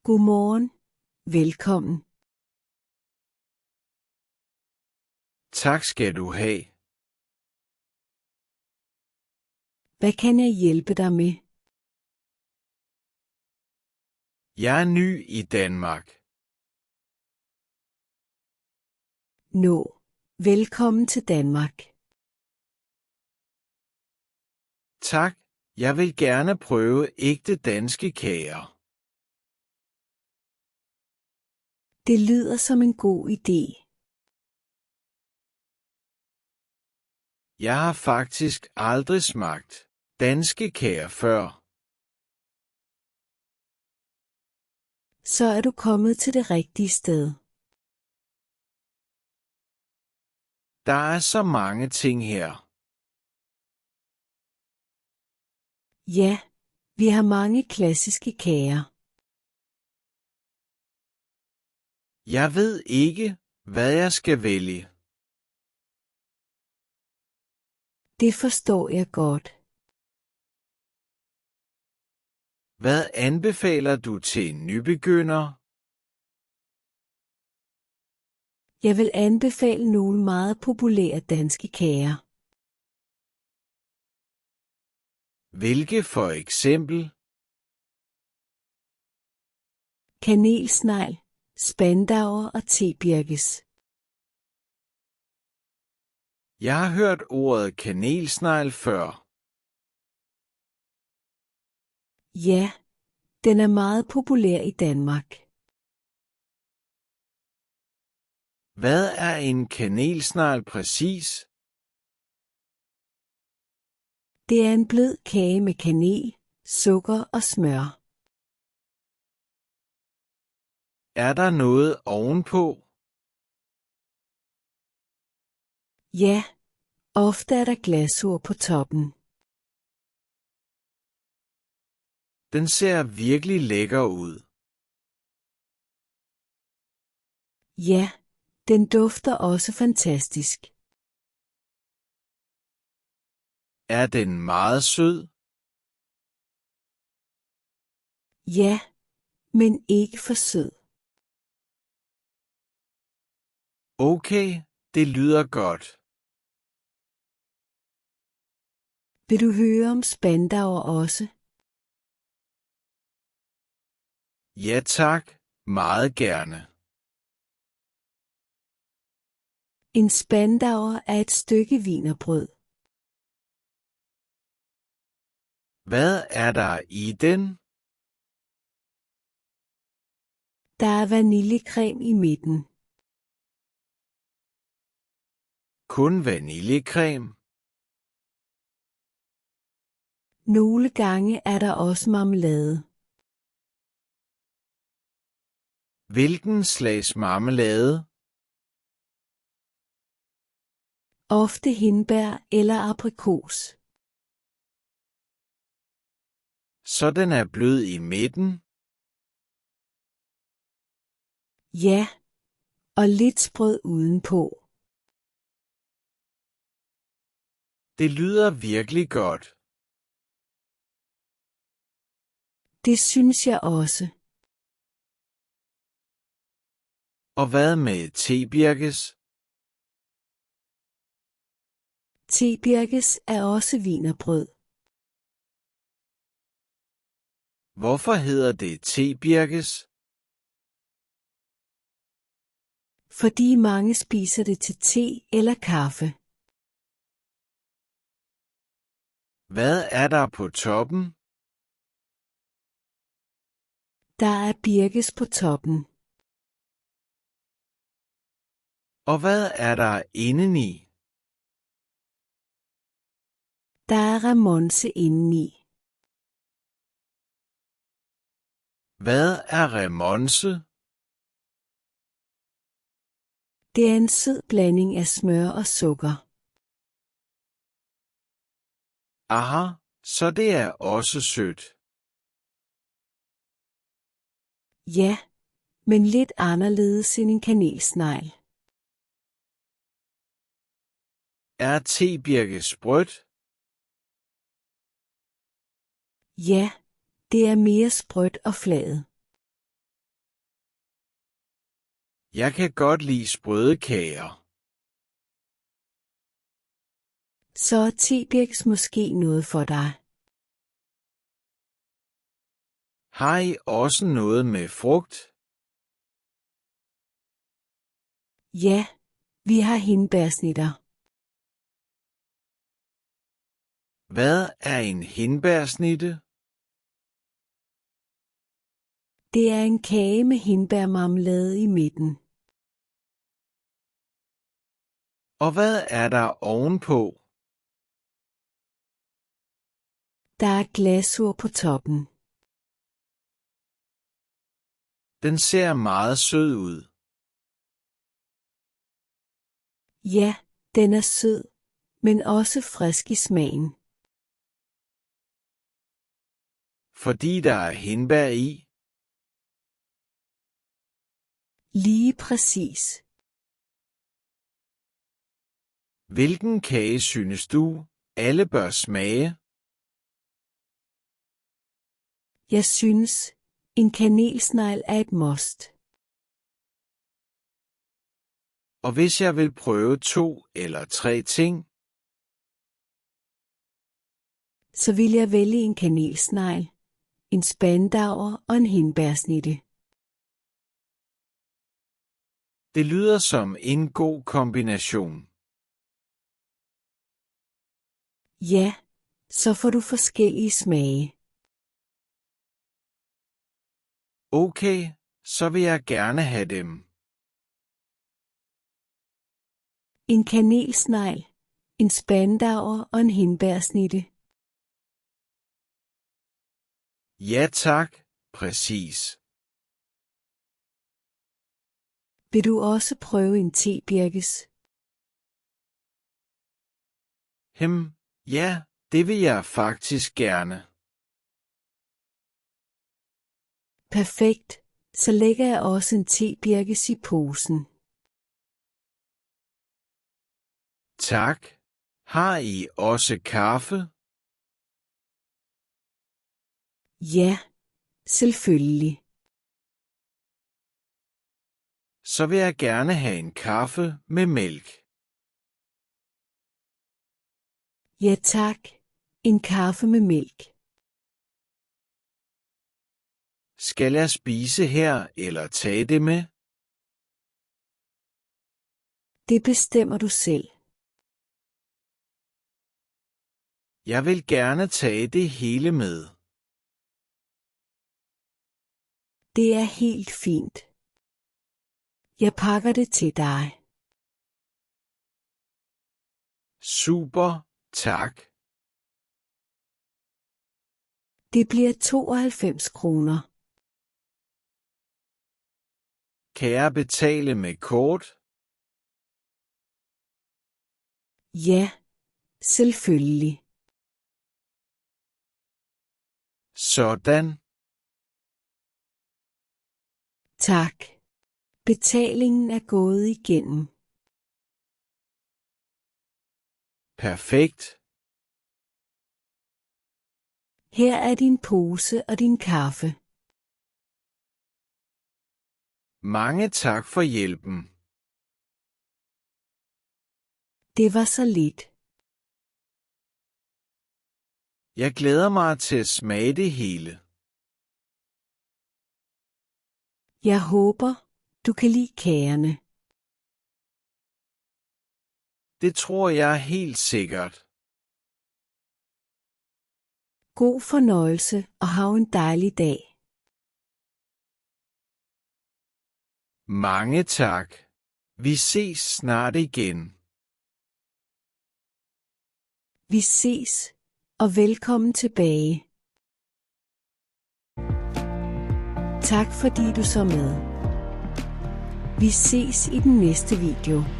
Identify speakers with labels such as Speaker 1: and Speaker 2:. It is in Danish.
Speaker 1: Godmorgen. Velkommen.
Speaker 2: Tak skal du have.
Speaker 1: Hvad kan jeg hjælpe dig med?
Speaker 2: Jeg er ny i Danmark.
Speaker 1: Nå, velkommen til Danmark.
Speaker 2: Tak, jeg vil gerne prøve ægte danske kager.
Speaker 1: Det lyder som en god idé.
Speaker 2: Jeg har faktisk aldrig smagt danske kager før.
Speaker 1: Så er du kommet til det rigtige sted.
Speaker 2: Der er så mange ting her.
Speaker 1: Ja, vi har mange klassiske kager.
Speaker 2: Jeg ved ikke, hvad jeg skal vælge.
Speaker 1: Det forstår jeg godt.
Speaker 2: Hvad anbefaler du til en nybegynder?
Speaker 1: Jeg vil anbefale nogle meget populære danske kager.
Speaker 2: Hvilke for eksempel?
Speaker 1: Kanelsnegl, spandauer og tebirkes.
Speaker 2: Jeg har hørt ordet kanelsnegl før.
Speaker 1: Ja, den er meget populær i Danmark.
Speaker 2: Hvad er en kanelsnegl præcis?
Speaker 1: Det er en blød kage med kanel, sukker og smør.
Speaker 2: Er der noget ovenpå?
Speaker 1: Ja, ofte er der glasur på toppen.
Speaker 2: Den ser virkelig lækker ud.
Speaker 1: Ja, den dufter også fantastisk.
Speaker 2: Er den meget sød?
Speaker 1: Ja, men ikke for sød.
Speaker 2: Okay, det lyder godt.
Speaker 1: Vil du høre om spandauer også?
Speaker 2: Ja tak, meget gerne.
Speaker 1: En spandauer er et stykke wienerbrød.
Speaker 2: Hvad er der i den?
Speaker 1: Der er vaniljecreme i midten.
Speaker 2: Kun vaniljecreme?
Speaker 1: Nogle gange er der også marmelade.
Speaker 2: Hvilken slags marmelade?
Speaker 1: Ofte hindbær eller aprikos.
Speaker 2: Så den er blød i midten?
Speaker 1: Ja, og lidt sprød udenpå.
Speaker 2: Det lyder virkelig godt.
Speaker 1: Det synes jeg også.
Speaker 2: Og hvad med tebirkes?
Speaker 1: Tebirkes er også wienerbrød.
Speaker 2: Hvorfor hedder det tebirkes?
Speaker 1: Fordi mange spiser det til te eller kaffe.
Speaker 2: Hvad er der på toppen?
Speaker 1: Der er birkes på toppen.
Speaker 2: Og hvad er der indeni?
Speaker 1: Der er remonce indeni.
Speaker 2: Hvad er remonce?
Speaker 1: Det er en sød blanding af smør og sukker.
Speaker 2: Aha, så det er også sødt.
Speaker 1: Ja, men lidt anderledes end en kanelsnegl.
Speaker 2: Er tebirkes sprødt?
Speaker 1: Ja, det er mere sprødt og flaget.
Speaker 2: Jeg kan godt lide sprøde kager.
Speaker 1: Så er tebirkes måske noget for dig.
Speaker 2: Har I også noget med frugt?
Speaker 1: Ja, vi har hindbærsnitter.
Speaker 2: Hvad er en hindbærsnitte?
Speaker 1: Det er en kage med hindbærmarmelade i midten.
Speaker 2: Og hvad er der ovenpå?
Speaker 1: Der er glasur på toppen.
Speaker 2: Den ser meget sød ud.
Speaker 1: Ja, den er sød, men også frisk i smagen.
Speaker 2: Fordi der er hindbær i.
Speaker 1: Lige præcis.
Speaker 2: Hvilken kage synes du, alle bør smage?
Speaker 1: Jeg synes, en kanelsnegl er et must.
Speaker 2: Og hvis jeg vil prøve 2 eller 3 ting,
Speaker 1: så vil jeg vælge en kanelsnegl, en spandauer og en hindbærsnitte.
Speaker 2: det lyder som en god kombination.
Speaker 1: Ja, så får du forskellige smage.
Speaker 2: Okay, så vil jeg gerne have dem.
Speaker 1: En kanelsnegl, en spandauer og en hindbærsnitte.
Speaker 2: Ja tak, præcis.
Speaker 1: Vil du også prøve en tebirkes?
Speaker 2: Ja, det vil jeg faktisk gerne.
Speaker 1: Perfekt, så lægger jeg også en tebirkes i posen.
Speaker 2: Tak. Har I også kaffe?
Speaker 1: Ja, selvfølgelig.
Speaker 2: Så vil jeg gerne have en kaffe med mælk.
Speaker 1: Ja tak, en kaffe med mælk.
Speaker 2: Skal jeg spise her eller tage det med?
Speaker 1: Det bestemmer du selv.
Speaker 2: Jeg vil gerne tage det hele med.
Speaker 1: Det er helt fint. Jeg pakker det til dig.
Speaker 2: Super, tak.
Speaker 1: Det bliver 92 kroner.
Speaker 2: Kan jeg betale med kort?
Speaker 1: Ja, selvfølgelig.
Speaker 2: Sådan.
Speaker 1: Tak. Betalingen er gået igennem.
Speaker 2: Perfekt.
Speaker 1: Her er din pose og din kaffe.
Speaker 2: Mange tak for hjælpen.
Speaker 1: Det var så lidt.
Speaker 2: Jeg glæder mig til at smage det hele.
Speaker 1: Jeg håber, du kan lide kagerne.
Speaker 2: Det tror jeg helt sikkert.
Speaker 1: God fornøjelse og hav en dejlig dag.
Speaker 2: Mange tak. Vi ses snart igen.
Speaker 1: Vi ses, og velkommen tilbage. Tak fordi du så med. Vi ses i den næste video.